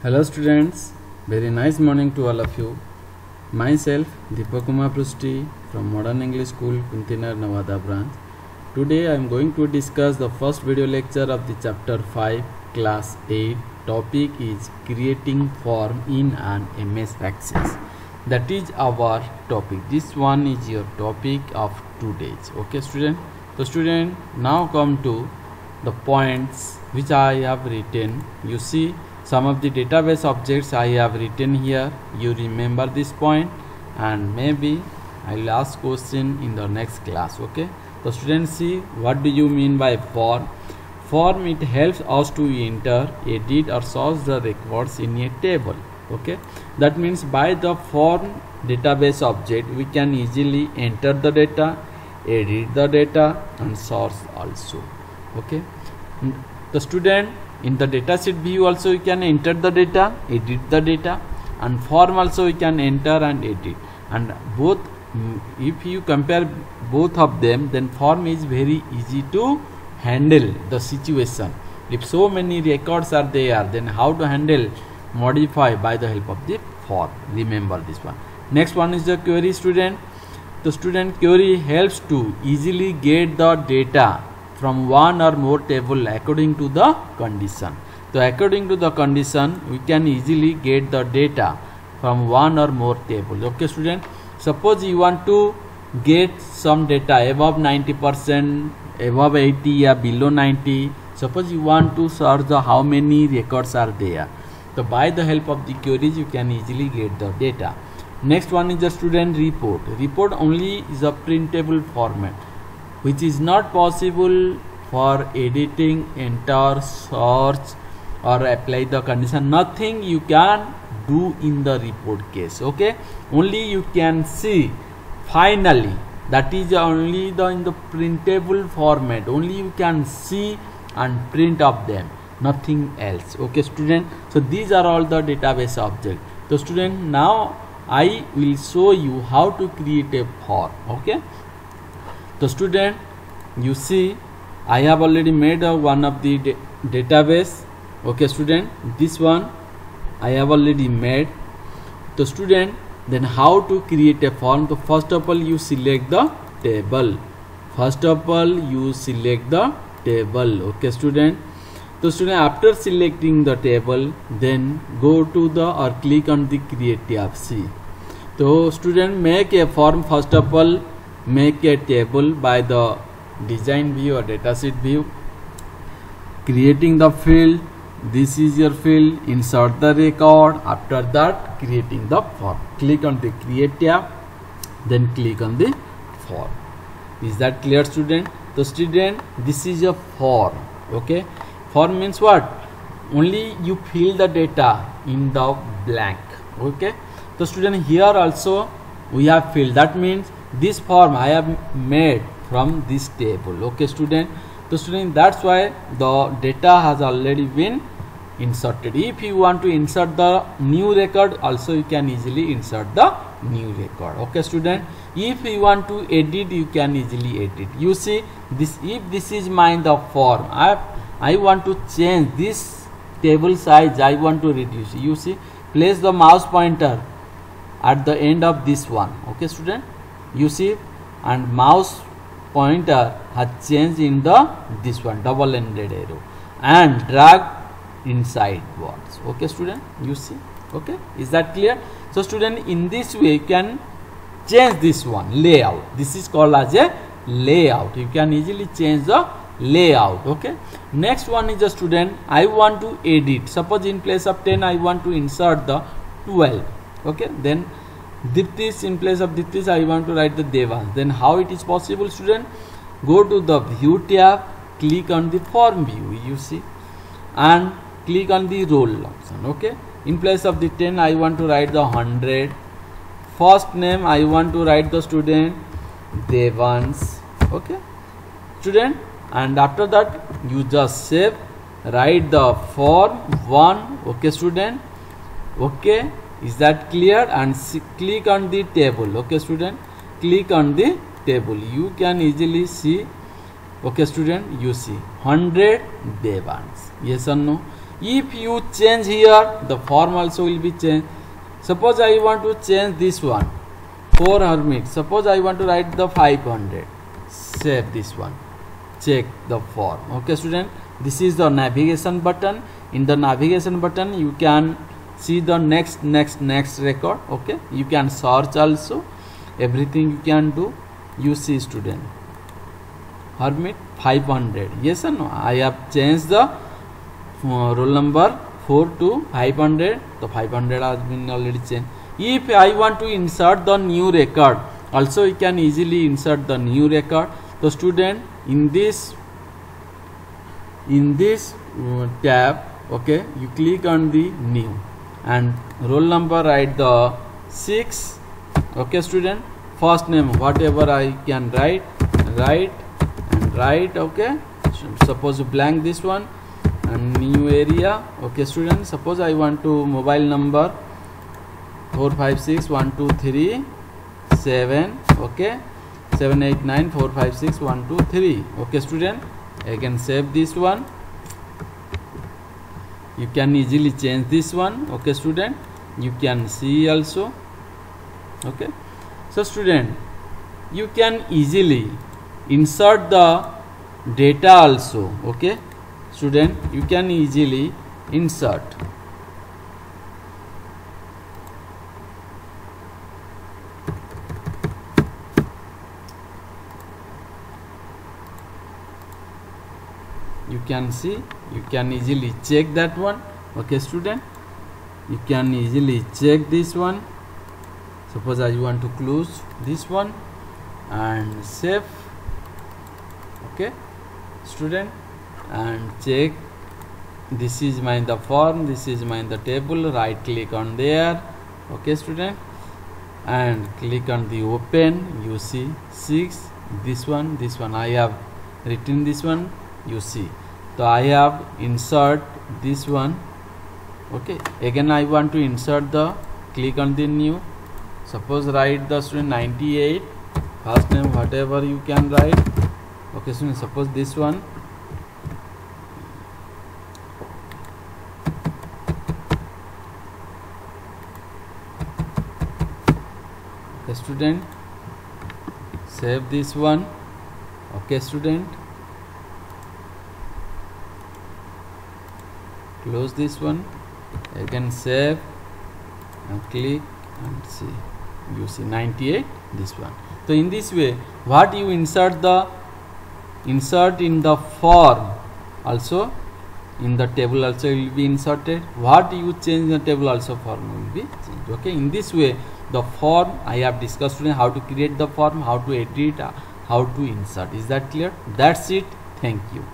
Hello students, very nice morning to all of you. Myself Deepak Kumar Prusti from Modern English School, Kuntinar Nawada branch. Today I am going to discuss the first video lecture of the chapter 5 class 8. Topic is creating form in an MS Access. That is our topic. This one is your topic of today's. Okay student. So student, now come to the points which I have written. You see some of the database objects I have written here. You remember this point and maybe I will ask question in the next class. Okay, so students, see what do you mean by form. Form, it helps us to enter, edit or search the records in a table. Okay, that means by the form database object we can easily enter the data, edit the data and search also. Okay, the student, in the datasheet view also you can enter the data, edit the data, and form also you can enter and edit, and both if you compare both of them, then form is very easy to handle the situation. If so many records are there, then how to handle, modify by the help of the form. Remember this one. Next one is the query student. The student, query helps to easily get the data from one or more table according to the condition. So according to the condition we can easily get the data from one or more tables. Okay student, suppose you want to get some data above 90%, above 80 or below 90. Suppose you want to search the how many records are there. So by the help of the queries you can easily get the data. Next one is the student report. Report only is a printable format, which is not possible for editing, enter, search or apply the condition. Nothing you can do in the report case. Okay, only you can see finally, that is only in the printable format, only you can see and print of them, nothing else. Okay student, so these are all the database objects. So student, now I will show you how to create a form. Okay, so student, you see I have already made one of the database. Okay student, this one I have already made. So student, then how to create a form? So first of all you select the table. First of all you select the table. Okay student, so student, after selecting the table, then go to the or click on the create tab. See, so student, make a form. First of all make a table by the design view or datasheet view, creating the field. This is your field, insert the record. After that creating the form, click on the create tab, then click on the form. Is that clear student? So student, this is a form. Okay, form means what? Only you fill the data in the blank. Okay, so student, here also we have filled. That means this form I have made from this table. Okay student, so student, that's why the data has already been inserted. If you want to insert the new record also, you can easily insert the new record. Okay student, if you want to edit, you can easily edit. You see this, if this is the form, I want to change this table size, I want to reduce. You see, place the mouse pointer at the end of this one. Okay student, you see, and mouse pointer has changed in the this one, double-ended arrow, and drag inside words. Okay student, you see. Okay, is that clear? So student, in this way you can change this one, layout. This is called as a layout. You can easily change the layout. Okay, next one is the student, I want to edit. Suppose in place of 10 I want to insert the 12. Okay, then Diptis, in place of Diptis I want to write the Devans. Then how it is possible student? Go to the view tab, click on the form view, you see, and click on the roll option. Okay, in place of the 10 I want to write the 100. First name I want to write the student Devans. Okay student, and after that you just save, write the form 1. Okay student, okay, is that clear? And click on the table. Okay student, click on the table, you can easily see. Okay student, you see 100 Devans, yes or no? If you change here, the form also will be changed. Suppose I want to change this one, 4 hermit. Suppose I want to write the 500. Save this one. Check the form. Okay, student. This is the navigation button. In the navigation button, you can see the next record. Okay, you can search also. Everything you can do. You see, student. Hermit 500. Yes or no? I have changed the roll number 4 to 500. The 500 has been already changed. If I want to insert the new record, also you can easily insert the new record. The student, in this tab, okay, you click on the new and roll number, write the 6. Okay, student, first name whatever I can write. Okay, suppose blank this one and new area. Okay, student, suppose I want to mobile number 4561237. Okay, 789456123. Okay, student, I can save this one. You can easily change this one. Okay, student, you can see also. Okay, so student, you can easily insert the data also. Okay, student, you can easily insert. You can see, you can easily check that one. Okay, student, you can easily check this one. Suppose I want to close this one and save. Okay, student, and check. This is my the form, this is my the table. Right click on there. Okay, student, and click on the open. You see 6. This one I have written this one. You see, so I have insert this one. Okay, again I want to insert the, click on the new. Suppose write the student 98, first name whatever you can write. Okay, student, suppose this one. Okay, student, save this one. Okay, student, close this one, again save and click and see. You see 98, this one. So in this way, what you insert in the form also, in the table also will be inserted. What you change in the table also, form will be changed. Okay, in this way the form I have discussed today, how to create the form, how to edit, how to insert. Is that clear? That's it. Thank you.